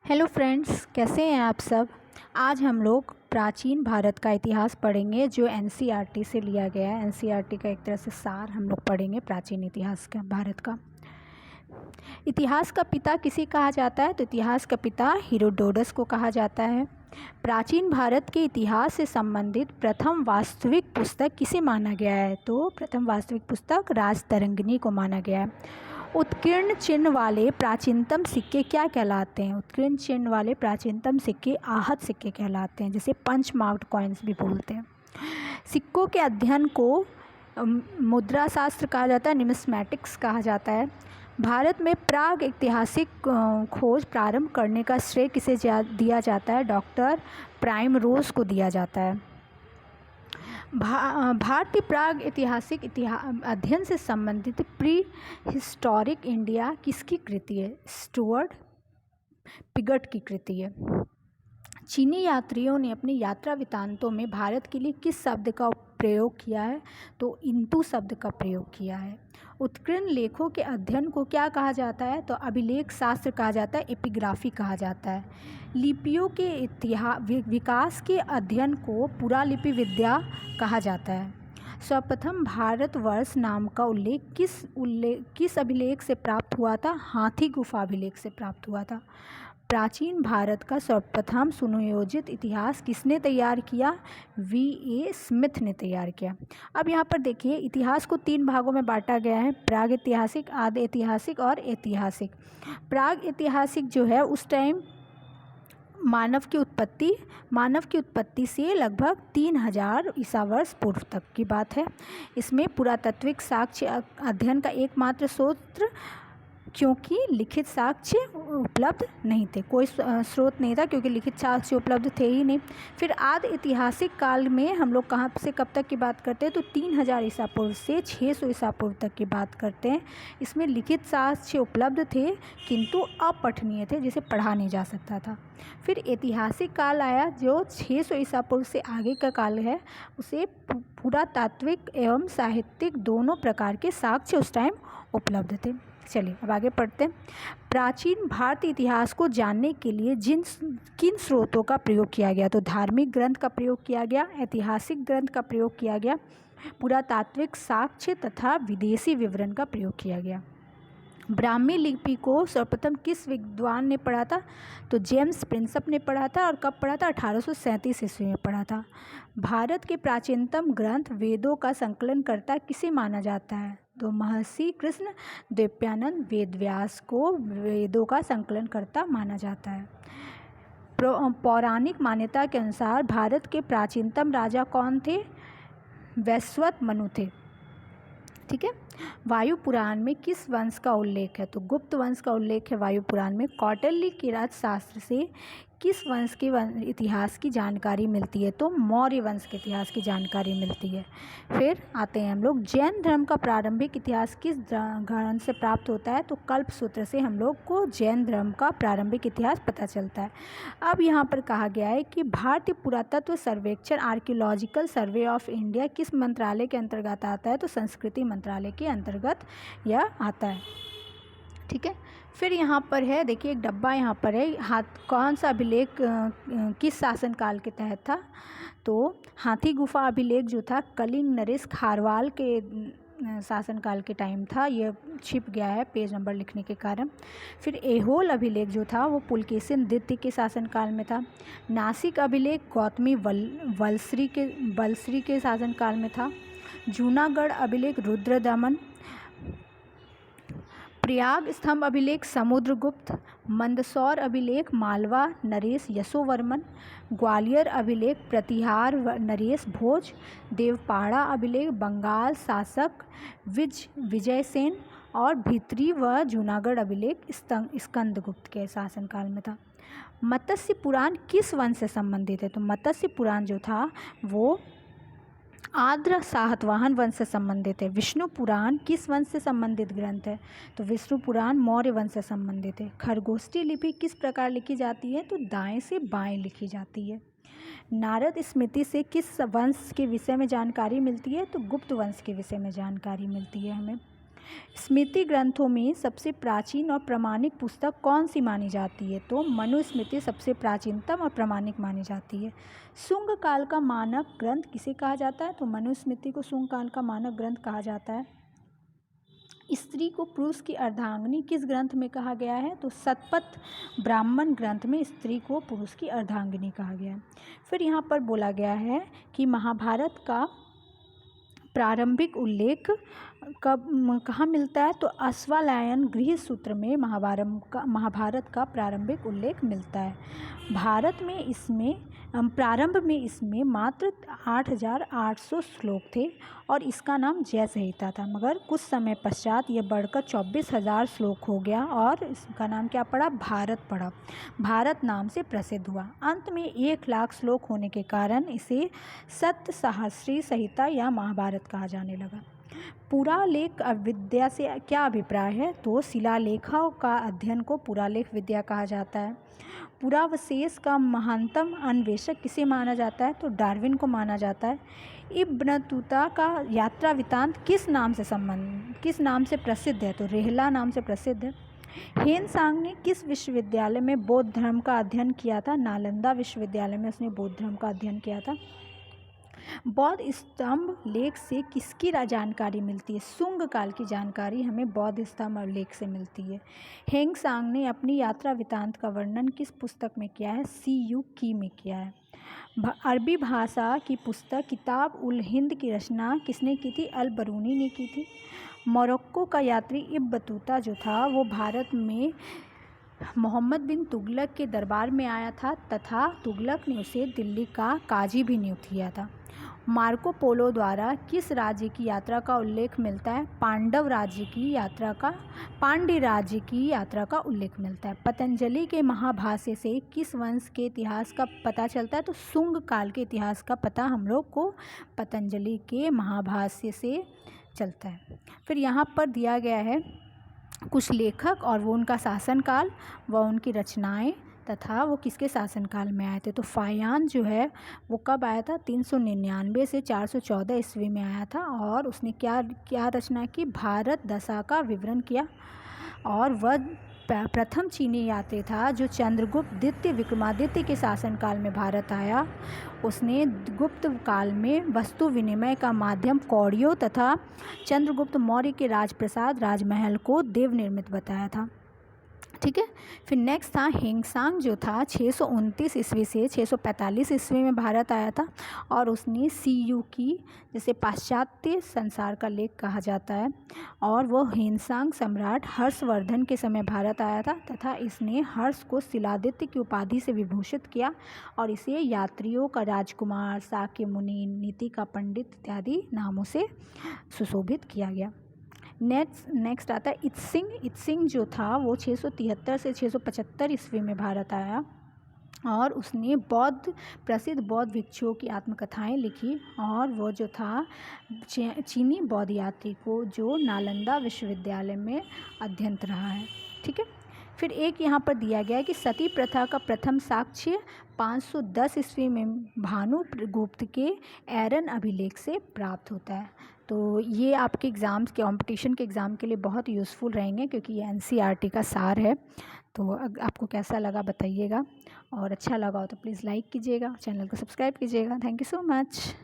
Hello friends, कैसे हैं आप सब। आज हम लोग प्राचीन भारत का इतिहास पढ़ेंगे जो एनसीईआरटी से लिया गया है। एनसीईआरटी का एक तरह से सार हम लोग पढ़ेंगे प्राचीन इतिहास का, भारत का। इतिहास का पिता किसे कहा जाता है? तो इतिहास का पिता हेरोडोटस को कहा जाता है। प्राचीन भारत के इतिहास से संबंधित प्रथम वास्तविक पुस्तक किसे माना गया है? तो प्रथम वास्तविक पुस्तक राजतरंगिणी को माना गया है। उत्कीर्ण चिन्ह वाले प्राचीनतम सिक्के क्या कहलाते हैं? उत्कीर्ण चिन्ह वाले प्राचीनतम सिक्के आहत सिक्के कहलाते हैं, जिसे पंच मार्क्ड कॉइन्स भी बोलते हैं। सिक्कों के अध्ययन को मुद्रा शास्त्र कहा जाता है, न्यूमिस्मैटिक्स कहा जाता है। भारत में प्राग ऐतिहासिक खोज प्रारंभ करने का श्रेय किसे दिया जाता है? डॉक्टर प्राइमरोज को दिया जाता है। भारतीय प्राग ऐतिहासिक अध्ययन से संबंधित प्री हिस्टोरिक इंडिया किसकी कृति है? स्टुअर्ट पिगट की कृति है। चीनी यात्रियों ने अपनी यात्रा वृत्तांतों में भारत के लिए किस शब्द का प्रयोग किया है? तो इंतु शब्द का प्रयोग किया है। उत्कीर्ण लेखों के अध्ययन को क्या कहा जाता है? तो अभिलेख शास्त्र कहा जाता है, एपिग्राफी कहा जाता है। लिपियों के विकास के अध्ययन को पुरालिपि विद्या कहा जाता है। सर्वप्रथम भारतवर्ष नाम का उल्लेख किस अभिलेख से प्राप्त हुआ था? हाथी गुफा अभिलेख से प्राप्त हुआ था। प्राचीन भारत का सर्वप्रथम सुनियोजित इतिहास किसने तैयार किया? V.A. स्मिथ ने तैयार किया। अब यहाँ पर देखिए, इतिहास को 3 भागों में बांटा गया है, प्राग ऐतिहासिक, आदि ऐतिहासिक और ऐतिहासिक। प्राग ऐतिहासिक जो है उस टाइम मानव की उत्पत्ति से लगभग 3000 ईसा वर्ष पूर्व तक की बात है। इसमें पुरातात्विक साक्ष्य अध्ययन का एकमात्र स्रोत, क्योंकि लिखित साक्ष्य उपलब्ध नहीं थे, कोई स्रोत नहीं था क्योंकि लिखित साक्ष्य उपलब्ध थे ही नहीं। फिर आदि ऐतिहासिक काल में हम लोग कहाँ से कब तक की बात करते हैं? तो 3000 ईसा पूर्व से 600 ईसा पूर्व तक की बात करते हैं। इसमें लिखित साक्ष्य उपलब्ध थे किंतु अपठनीय थे, जिसे पढ़ा नहीं जा सकता था। फिर ऐतिहासिक काल आया जो 600 ईसा पूर्व से आगे का काल है, उसे पुरातात्विक एवं साहित्यिक दोनों प्रकार के साक्ष्य उस टाइम उपलब्ध थे। चलिए अब आगे पढ़ते हैं। प्राचीन भारतीय इतिहास को जानने के लिए किन स्रोतों का प्रयोग किया गया? तो धार्मिक ग्रंथ का प्रयोग किया गया, ऐतिहासिक ग्रंथ का प्रयोग किया गया, पुरातात्विक साक्ष्य तथा विदेशी विवरण का प्रयोग किया गया। ब्राह्मी लिपि को सर्वप्रथम किस विद्वान ने पढ़ा था? तो जेम्स प्रिंसप ने पढ़ा था। और कब पढ़ा था? 1837 ईस्वी में पढ़ा था। भारत के प्राचीनतम ग्रंथ वेदों का संकलनकर्ता किसे माना जाता है? तो महर्षि कृष्ण द्वैपायन वेदव्यास को वेदों का संकलनकर्ता माना जाता है। पौराणिक मान्यता के अनुसार भारत के प्राचीनतम राजा कौन थे? वैवस्वत मनु थे। ठीक है। वायु पुराण में किस वंश का उल्लेख है? तो गुप्त वंश का उल्लेख है वायु पुराण में। कौटिल्य के राजशास्त्र से किस वंश के इतिहास की जानकारी मिलती है? तो मौर्य वंश के इतिहास की जानकारी मिलती है। फिर आते हैं हम लोग, जैन धर्म का प्रारंभिक इतिहास किस ग्रंथ से प्राप्त होता है? तो कल्पसूत्र से हम लोग को जैन धर्म का प्रारंभिक इतिहास पता चलता है। अब यहाँ पर कहा गया है कि भारतीय पुरातत्व सर्वेक्षण आर्कियोलॉजिकल सर्वे ऑफ इंडिया किस मंत्रालय के अंतर्गत आता है? तो संस्कृति मंत्रालय के अंतर्गत यह आता है। ठीक है। फिर यहाँ पर है, देखिए एक डब्बा यहाँ पर है, कौन सा अभिलेख किस शासनकाल के तहत था? तो हाथी गुफा अभिलेख जो था कलिंग नरेश खारवाल के शासनकाल के टाइम था, ये छिप गया है पेज नंबर लिखने के कारण। फिर ऐहोल अभिलेख जो था वो पुलकेशिन द्वितीय के शासनकाल में था। नासिक अभिलेख गौतमी बलश्री के शासनकाल में था। जूनागढ़ अभिलेख रुद्रदमन। प्रयाग स्तंभ अभिलेख समुद्रगुप्त। मंदसौर अभिलेख मालवा नरेश यशोवर्मन। ग्वालियर अभिलेख प्रतिहार नरेश भोज। देवपाड़ा अभिलेख बंगाल शासक विजयसेन। और भित्री व जूनागढ़ अभिलेख स्कंदगुप्त के शासनकाल में था। मत्स्य पुराण किस वंश से संबंधित है? तो मत्स्य पुराण जो था वो आर्द्र सातवाहन वंश से संबंधित है। विष्णु पुराण किस वंश से संबंधित ग्रंथ है? तो विष्णु पुराण मौर्य वंश से संबंधित है। खरगोष्ठी लिपि किस प्रकार लिखी जाती है? तो दाएं से बाएं लिखी जाती है। नारद स्मृति से किस वंश के विषय में जानकारी मिलती है? तो गुप्त वंश के विषय में जानकारी मिलती है हमें। स्मृति ग्रंथों में सबसे प्राचीन और प्रामाणिक पुस्तक कौन सी मानी जाती है? तो मनुस्मृति सबसे प्राचीनतम और प्रामाणिक मानी जाती है। शुंग काल का मानक ग्रंथ किसे कहा जाता है? तो मनुस्मृति को शुंग काल का मानक ग्रंथ कहा जाता है। स्त्री को पुरुष की अर्धांगिनी किस ग्रंथ में कहा गया है? तो शतपथ ब्राह्मण ग्रंथ में स्त्री को पुरुष की अर्धांगिनी कहा गया है। फिर यहाँ पर बोला गया है कि महाभारत का प्रारंभिक उल्लेख कहाँ मिलता है? तो अश्वालायन गृह सूत्र में महाभारत का प्रारंभिक उल्लेख मिलता है। भारत में इसमें प्रारंभ में इसमें मात्र 8,800 श्लोक थे और इसका नाम जय संहिता था, मगर कुछ समय पश्चात यह बढ़कर 24,000 श्लोक हो गया और इसका नाम क्या पड़ा? भारत पड़ा। भारत नाम से प्रसिद्ध हुआ। अंत में 1,00,000 श्लोक होने के कारण इसे सप्तसहस्री संहिता या महाभारत कहा जाने लगा। पुरालेख विद्या से क्या अभिप्राय है? तो शिलालेखों का अध्ययन को पुरालेख विद्या कहा जाता है। पुरावशेष का महानतम अन्वेषक किसे माना जाता है? तो डार्विन को माना जाता है। इब्न बतूता का यात्रा वृत्तांत किस नाम से प्रसिद्ध है? तो रेहला नाम से प्रसिद्ध है। हेनसांग ने किस विश्वविद्यालय में बौद्ध धर्म का अध्ययन किया था? नालंदा विश्वविद्यालय में उसने बौद्ध धर्म का अध्ययन किया था। बौद्ध स्तंभ लेख से किसकी जानकारी मिलती है? शुंग काल की जानकारी हमें बौद्ध स्तंभ लेख से मिलती है। हेनसांग ने अपनी यात्रा वृत्तांत का वर्णन किस पुस्तक में किया है? सीयू की में किया है। अरबी भाषा की पुस्तक किताब उल हिंद की रचना किसने की थी? अल बरूनी ने की थी। मोरक्को का यात्री इब्न बतूता जो था वो भारत में मोहम्मद बिन तुगलक के दरबार में आया था तथा तुगलक ने उसे दिल्ली का काजी भी नियुक्त किया था। मार्को पोलो द्वारा किस राज्य की यात्रा का उल्लेख मिलता है? पांड्य राज्य की यात्रा का उल्लेख मिलता है। पतंजलि के महाभाष्य से किस वंश के इतिहास का पता चलता है? तो शुंग काल के इतिहास का पता हम लोग को पतंजलि के महाभाष्य से चलता है। फिर यहाँ पर दिया गया है कुछ लेखक और वो उनका शासनकाल, व उनकी रचनाएं तथा वो किसके शासनकाल में आए थे। तो फायान जो है वो कब आया था? 399 से 414 ईस्वी में आया था और उसने क्या रचना की? भारत दशा का विवरण किया। और वह प्रथम चीनी यात्री था जो चंद्रगुप्त द्वितीय विक्रमादित्य के शासनकाल में भारत आया। उसने गुप्त काल में वस्तु विनिमय का माध्यम कौड़ियों तथा चंद्रगुप्त मौर्य के राजप्रासाद राजमहल को देव निर्मित बताया था। ठीक है। फिर नेक्स्ट था हेनसांग जो था 629 ईस्वी से 645 ईस्वी में भारत आया था और उसने सीयू की, जिसे पाश्चात्य संसार का लेख कहा जाता है, और वो हेनसांग सम्राट हर्षवर्धन के समय भारत आया था तथा इसने हर्ष को शिलादित्य की उपाधि से विभूषित किया और इसे यात्रियों का राजकुमार, शाक्य मुनि, नीति का पंडित इत्यादि नामों से सुशोभित किया गया। नेक्स्ट आता है इत्सिंग। इत्सिंग जो था वो 673 से 675 ईस्वी में भारत आया और उसने प्रसिद्ध बौद्ध भिक्षुओं की आत्मकथाएं लिखी और वो जो था चीनी बौद्ध यात्री को जो नालंदा विश्वविद्यालय में अध्ययनरत रहा है। ठीक है। फिर एक यहाँ पर दिया गया है कि सती प्रथा का प्रथम साक्ष्य 510 ईस्वी में भानुगुप्त के एरन अभिलेख से प्राप्त होता है। तो ये आपके एग्ज़ाम्स के कॉम्पिटिशन के एग्ज़ाम के लिए बहुत यूज़फुल रहेंगे क्योंकि ये एनसीईआरटी का सार है। तो आपको कैसा लगा बताइएगा और अच्छा लगा हो तो प्लीज़ लाइक कीजिएगा, चैनल को सब्सक्राइब कीजिएगा। Thank you so much.